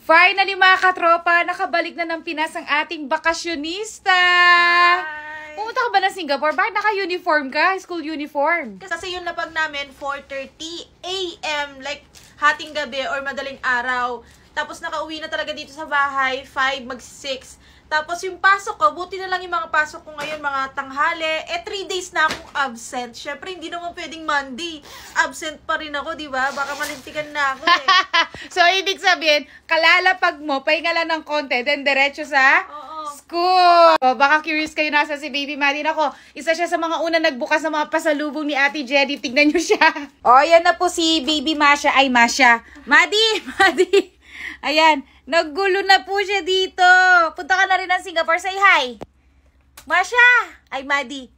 Finally mga katropa, nakabalik na ng Pinas ang ating bakasyonista! Hi! Pumunta ka ba ng Singapore? Bakit naka-uniform ka? School uniform? Kasi yung lapag namin, 4:30 AM, like hating gabi or madaling araw. Tapos nakauwi na talaga dito sa bahay, 5 mag-6. Tapos yung pasok ko, buti na lang yung mga pasok ko ngayon, mga tanghali. 3 days na akong absent. Syempre, hindi naman pwedeng Monday. Absent pa rin ako, di ba? Baka malintikan na ako eh. So, ibig sabihin, kalalapag mo, pahinga lang ng konti, then diretso sa school. O, baka curious kayo nasa si Baby Maddie. Ako, isa siya sa mga una nagbukas ng mga pasalubong ni Ate Jenny. Tignan nyo siya. O, yan na po si Baby Masha. Ay, Masha. Maddie. Ayan. Naggulo na po siya dito. Punta ka na rin ng Singapore. Say hi. Masha. Ay, Maddie.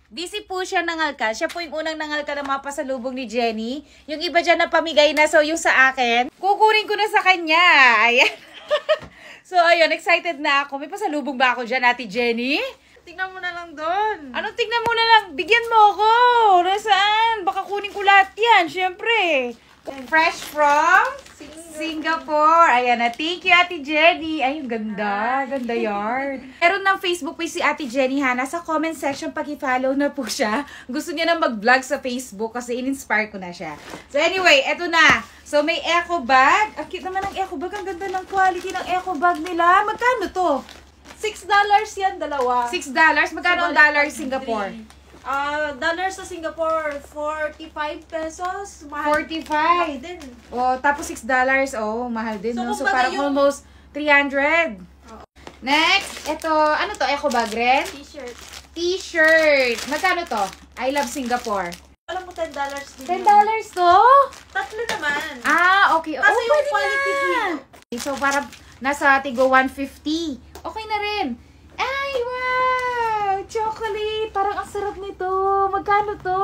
Busy po siya nangalkal. Siya po yung unang nangalkal ng mga pasalubong ni Jenny. Yung iba dyan na pamigay na. So, yung sa akin, kukunin ko na sa kanya. Ayan. So, ayun. Excited na ako. May pasalubong ba ako dyan, Ate Jenny? Tingnan mo na lang doon. Anong tingnan mo na lang? Bigyan mo ako. Nasaan? Baka kunin ko lahat yan. Siyempre. Fresh from Singapore. Ayan na. Thank you, Ate Jenny. Ay, yung ganda. Ganda yarn. Meron ng Facebook page si Ate Jenny, ha. Nasa comment section, paki-follow na po siya. Gusto niya na mag-vlog sa Facebook kasi in-inspire ko na siya. So, anyway, eto na. So, may eco bag. Ang cute naman ng eco bag. Ang ganda ng quality ng eco bag nila. Magkano to? $6 yan, dalawa. $6? Magkano ang dollar Singapore? Dollar sa Singapore, 45 pesos. Mahal. 45. Mahal din. Oh, tapos $6. Oh, mahal din, So, no? So, kumbaga parang yung- almost 300. Next, ito, ano to? Eco bag rin? T-shirt. T-shirt. Magkano to? I love Singapore. Alam mo, $10 din. $10 yun. to? Tatlo naman. Ah, okay. Kasi yung pwede quality na. fee. So, parang nasa tigo 150. Okay na rin. Ay, wow! Chocolate. Parang ang sarap nito. Magkano to?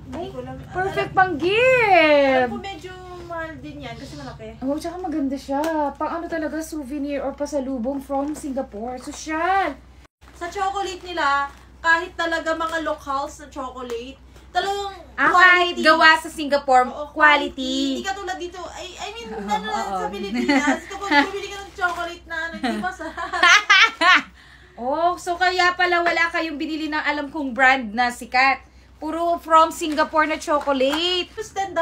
Ay, Hindi ko lang. perfect pang Alam gift. ko medyo mahal din yan kasi malaki. Oh, tsaka maganda siya. Pang ano talaga, souvenir or pasalubong from Singapore. Social. Sa chocolate nila, kahit talaga mga locals na chocolate, talagang Kahit gawa sa Singapore, Oo, quality. Hindi ka tulad dito. I mean, Oo. sa Pilipinas, kapag bumili ka ng chocolate na, hindi masarap. Oh, so kaya pala wala kayong binili ng alam kong brand na sikat. Puro from Singapore na chocolate. Tapos $10,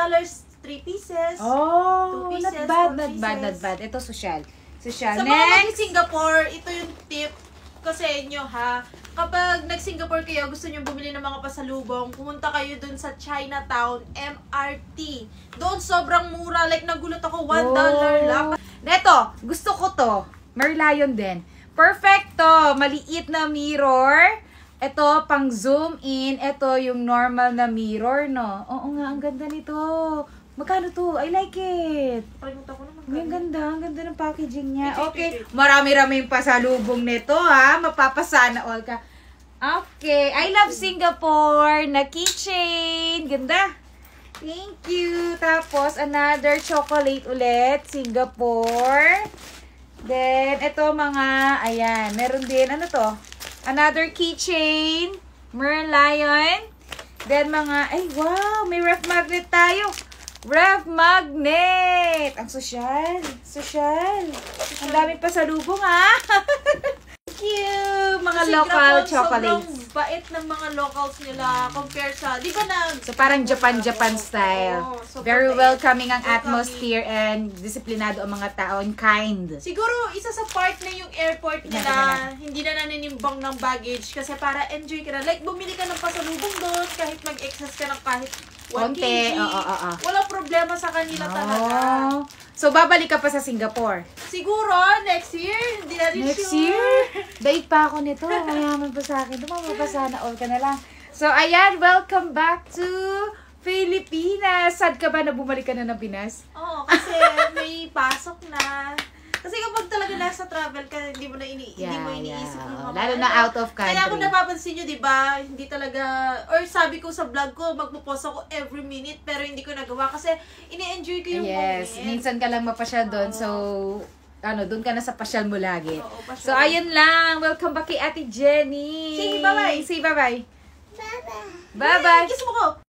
3 pieces. Oh, 2 not pieces, bad, 4 not bad, not pieces. bad. Ito, social. Sa mga Next. mag-Singapore, ito yung tip ko sa inyo ha. Kapag nag-Singapore kayo, gusto nyo bumili ng mga pasalubong, pumunta kayo dun sa Chinatown, MRT. Doon sobrang mura. Like, nagulat ako, $1 lang. Neto, gusto ko to. Merlion din. Perfecto. Maliit na mirror. Ito, pang zoom in. Ito, yung normal na mirror, no? Oo nga, ang ganda nito. Magkano to? I like it. Kalimutan ko naman. Ang ganda ng packaging niya. Okay, marami-raming pasalubong nito, ha? Mapapasana all ka. Okay, I love Singapore na keychain. Ganda. Thank you. Tapos, another chocolate ulit. Singapore. Then, ito mga, ayan, meron din, ano to? Another keychain. Merlion. Then, mga, ay, wow, may ref magnet tayo. Ref magnet! Ang sosyal. Ang daming pasalubong, ha? Thank you! Mga Kasi local grabe, chocolates. Sobrang bait ng mga locals nila compare sa, di ba So, parang Japan style. Oo, sobrang Very bait. welcoming ang Welcoming. atmosphere and disiplinado ang mga tao and kind. Siguro, isa sa part na yung airport nila, Ganun. hindi na naninimbang ng baggage kasi para enjoy ka na. Like, bumili ka ng pasalubong doon, kahit mag-excess ka ng kahit 1 Konti, kg. oo. Walang problema sa kanila talaga. Oh. So, babalik ka pa sa Singapore. Siguro, next year, hindi na rin Next sure. year? Daig pa ako nito. Mayaman pa sa akin. Mapapasana all ka na lang. So, ayan. Welcome back to Pilipinas. Sad ka ba na bumalik ka na ng Pinas? Oo, kasi may pasok na. Kasi kapag talaga nasa travel ka, hindi mo iniisip yung mga Lalo na out of country. Kaya kung napapansin nyo, di ba, hindi talaga, or sabi ko sa vlog ko, magpo-post ako every minute, pero hindi ko nagawa kasi ini-enjoy ko yung Yes. moment. Minsan ka lang mapasyal doon. So, doon ka na sa pasyal mo lagi. Oo, pasyal. So, ayun lang. Welcome back kay Ate Jenny. Say bye-bye. Say bye-bye. Bye-bye. Bye-bye. Kiss mo ko.